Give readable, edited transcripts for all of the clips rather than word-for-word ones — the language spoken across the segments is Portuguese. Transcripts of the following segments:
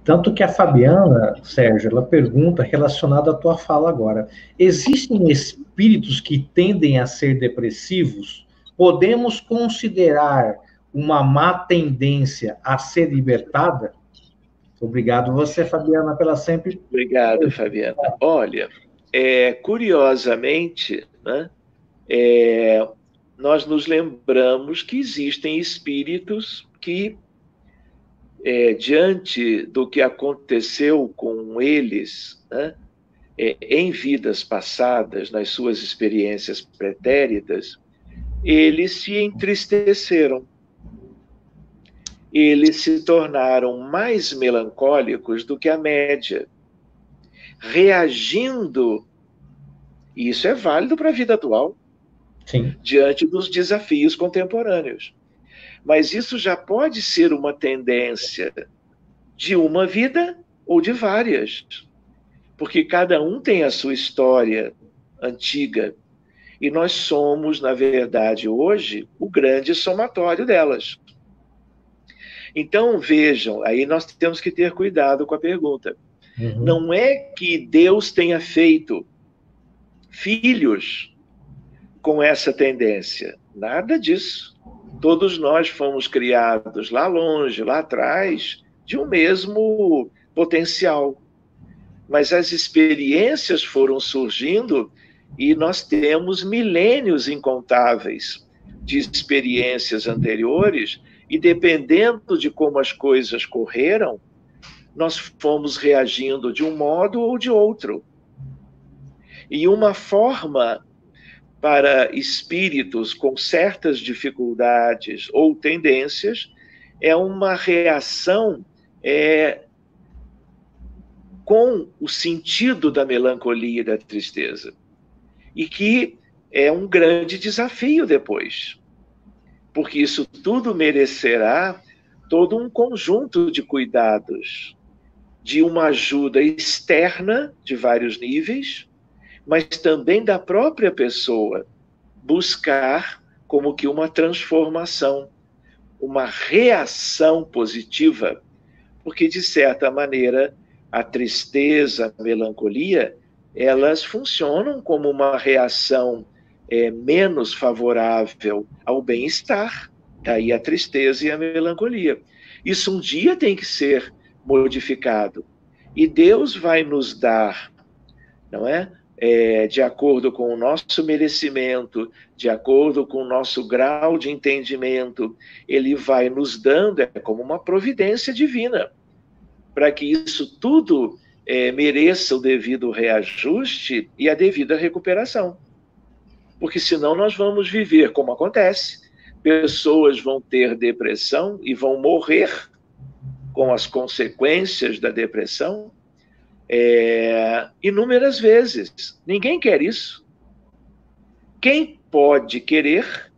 Tanto que a Fabiana, Sérgio, ela pergunta relacionada à tua fala agora. Existem espíritos que tendem a ser depressivos? Podemos considerar uma má tendência a ser libertada? Obrigado você, Fabiana, pela sempre... Obrigado, Fabiana. Olha, curiosamente, né, nós nos lembramos que existem espíritos que, diante do que aconteceu com eles, né, em vidas passadas, nas suas experiências pretéritas, eles se entristeceram. Eles se tornaram mais melancólicos do que a média, reagindo, e isso é válido para a vida atual, Sim, diante dos desafios contemporâneos. Mas isso já pode ser uma tendência de uma vida ou de várias, porque cada um tem a sua história antiga, e nós somos, na verdade, hoje, o grande somatório delas. Então, vejam, aí nós temos que ter cuidado com a pergunta. Não é que Deus tenha feito filhos com essa tendência. Nada disso. Todos nós fomos criados lá longe, lá atrás, de um mesmo potencial. Mas as experiências foram surgindo e nós temos milênios incontáveis de experiências anteriores, e dependendo de como as coisas correram, nós fomos reagindo de um modo ou de outro. E uma forma para espíritos com certas dificuldades ou tendências é uma reação com o sentido da melancolia e da tristeza. E que é um grande desafio depois, porque isso tudo merecerá todo um conjunto de cuidados, de uma ajuda externa de vários níveis, mas também da própria pessoa, buscar como que uma transformação, uma reação positiva, porque, de certa maneira, a tristeza, a melancolia, elas funcionam como uma reação menos favorável ao bem-estar, daí a tristeza e a melancolia. Isso um dia tem que ser modificado, e Deus vai nos dar, não é? De acordo com o nosso merecimento, de acordo com o nosso grau de entendimento, Ele vai nos dando, como uma providência divina, para que isso tudo mereça o devido reajuste e a devida recuperação. Porque senão nós vamos viver como acontece, pessoas vão ter depressão e vão morrer com as consequências da depressão, inúmeras vezes. Ninguém quer isso. Quem pode querer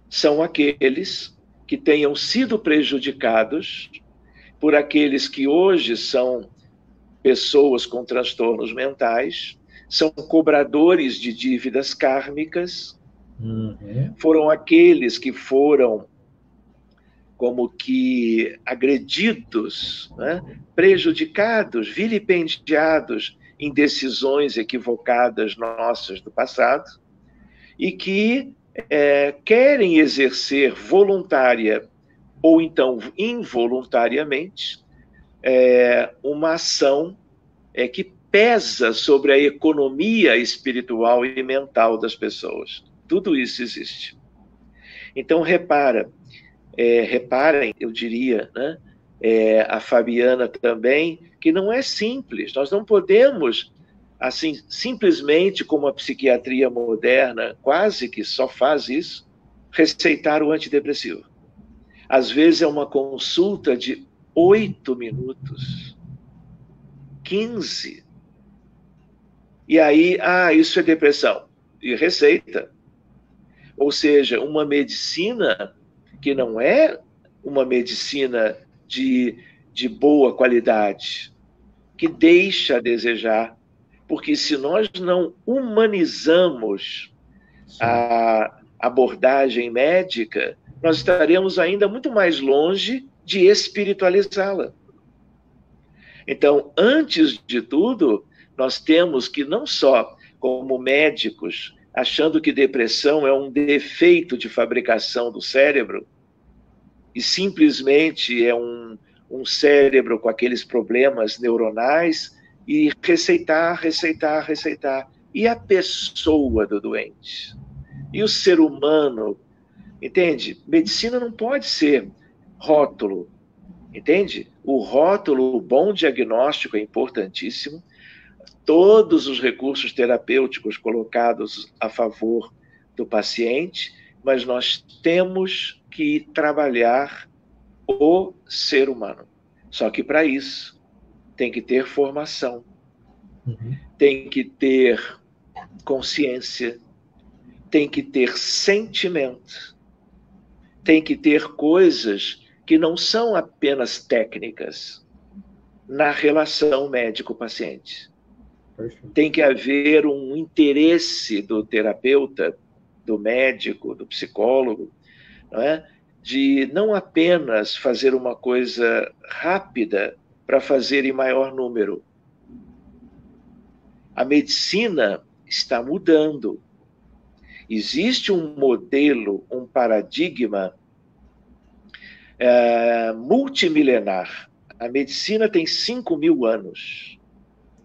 são aqueles que tenham sido prejudicados por aqueles que hoje são pessoas com transtornos mentais, são cobradores de dívidas kármicas, foram aqueles que foram como que agredidos, né? Prejudicados, vilipendiados em decisões equivocadas nossas do passado, e que querem exercer voluntária ou então involuntariamente uma ação que pesa sobre a economia espiritual e mental das pessoas. Tudo isso existe. Então, reparem, eu diria, né, a Fabiana também, que não é simples. Nós não podemos, assim, simplesmente como a psiquiatria moderna quase que só faz isso, receitar o antidepressivo. Às vezes é uma consulta de 8 minutos, 15. E aí, isso é depressão. E receita. Ou seja, uma medicina que não é uma medicina de boa qualidade, que deixa a desejar, porque se nós não humanizamos a abordagem médica, nós estaremos ainda muito mais longe de espiritualizá-la. Então, antes de tudo, nós temos que não só, como médicos, achando que depressão é um defeito de fabricação do cérebro, e simplesmente é um cérebro com aqueles problemas neuronais, e receitar, receitar, receitar. E a pessoa do doente? E o ser humano? Entende? Medicina não pode ser rótulo, entende? O rótulo, o bom diagnóstico é importantíssimo, todos os recursos terapêuticos colocados a favor do paciente, mas nós temos que trabalhar o ser humano. Só que para isso tem que ter formação, tem que ter consciência, tem que ter sentimento, tem que ter coisas que não são apenas técnicas na relação médico-paciente. Tem que haver um interesse do terapeuta, do médico, do psicólogo, não é? De não apenas fazer uma coisa rápida para fazer em maior número. A medicina está mudando. Existe um modelo, um paradigma multimilenar. A medicina tem 5.000 anos.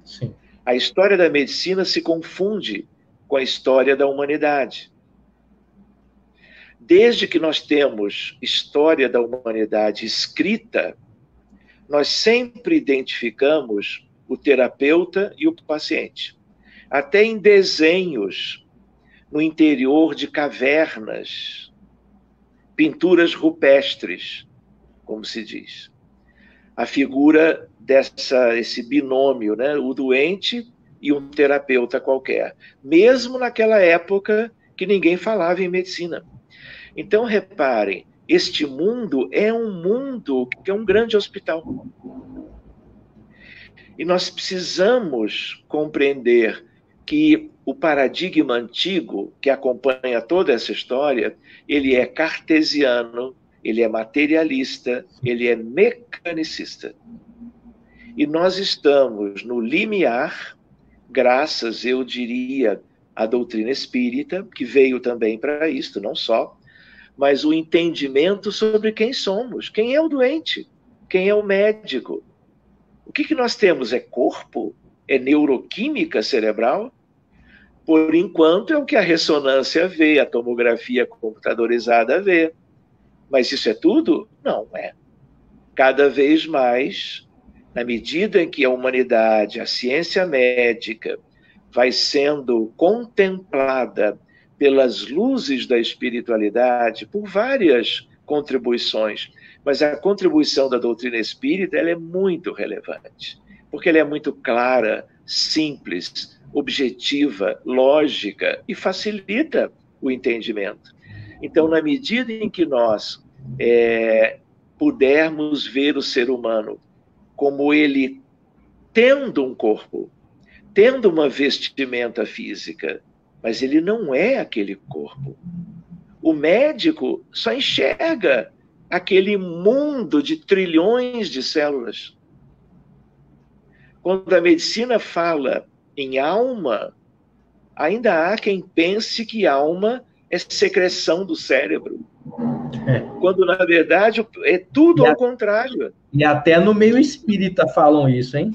Sim. A história da medicina se confunde com a história da humanidade. Desde que nós temos história da humanidade escrita, nós sempre identificamos o terapeuta e o paciente. Até em desenhos no interior de cavernas, pinturas rupestres, como se diz. A figura esse binômio, né? O doente e um terapeuta qualquer. Mesmo naquela época que ninguém falava em medicina. Então, reparem, este mundo é um mundo que é um grande hospital. E nós precisamos compreender que o paradigma antigo que acompanha toda essa história, ele é cartesiano, ele é materialista, ele é mecanicista. E nós estamos no limiar, graças, eu diria, à doutrina espírita, que veio também para isto, não só, mas o entendimento sobre quem somos, quem é o doente, quem é o médico. O que nós temos? É corpo? É neuroquímica cerebral? Por enquanto é o que a ressonância vê, a tomografia computadorizada vê. Mas isso é tudo? Não é. Cada vez mais, na medida em que a humanidade, a ciência médica, vai sendo contemplada pelas luzes da espiritualidade, por várias contribuições, mas a contribuição da doutrina espírita ela é muito relevante, porque ela é muito clara, simples, objetiva, lógica e facilita o entendimento. Então, na medida em que nós pudermos ver o ser humano como ele tendo um corpo, tendo uma vestimenta física, mas ele não é aquele corpo. O médico só enxerga aquele mundo de trilhões de células. Quando a medicina fala em alma, ainda há quem pense que alma é secreção do cérebro. Quando, na verdade, é tudo ao contrário. E até no meio espírita falam isso, hein?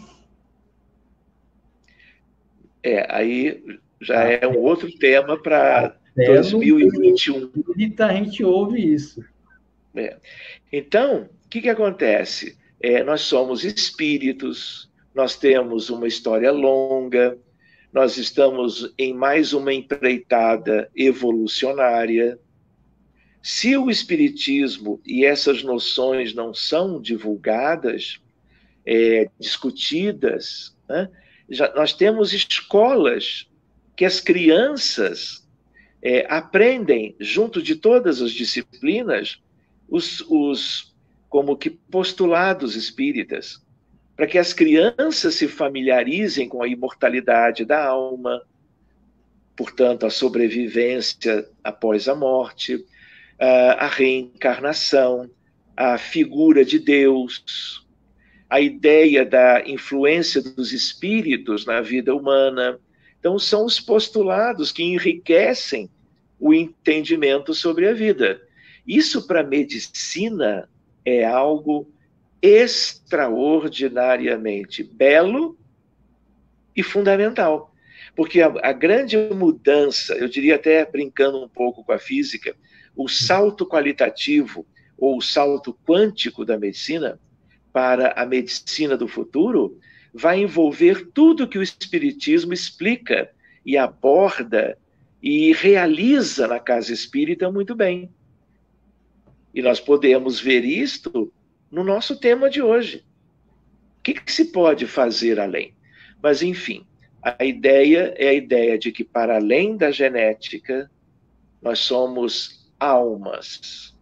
Aí já é um outro tema para 2021. A gente ouve isso. Então, o que acontece? Nós somos espíritos, nós temos uma história longa, nós estamos em mais uma empreitada evolucionária. Se o espiritismo e essas noções não são divulgadas, discutidas, né? Nós temos escolas que as crianças aprendem, junto de todas as disciplinas, os como que postulados espíritas, para que as crianças se familiarizem com a imortalidade da alma, portanto, a sobrevivência após a morte, a reencarnação, a figura de Deus, a ideia da influência dos espíritos na vida humana. Então, são os postulados que enriquecem o entendimento sobre a vida. Isso, para a medicina, é algo extraordinariamente belo e fundamental. Porque a grande mudança, eu diria até brincando um pouco com a física, o salto qualitativo ou o salto quântico da medicina para a medicina do futuro vai envolver tudo que o Espiritismo explica e aborda e realiza na casa espírita muito bem. E nós podemos ver isto no nosso tema de hoje. O que se pode fazer além? Mas, enfim, a ideia é a ideia de que, para além da genética, nós somos almas.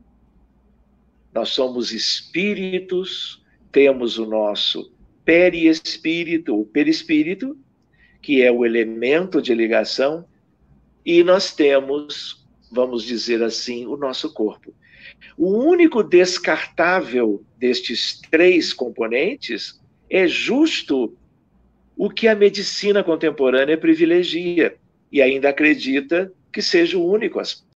Nós somos espíritos, temos o nosso perispírito, o perispírito, que é o elemento de ligação, e nós temos, vamos dizer assim, o nosso corpo. O único descartável destes três componentes é justo o que a medicina contemporânea privilegia, e ainda acredita que seja o único aspecto.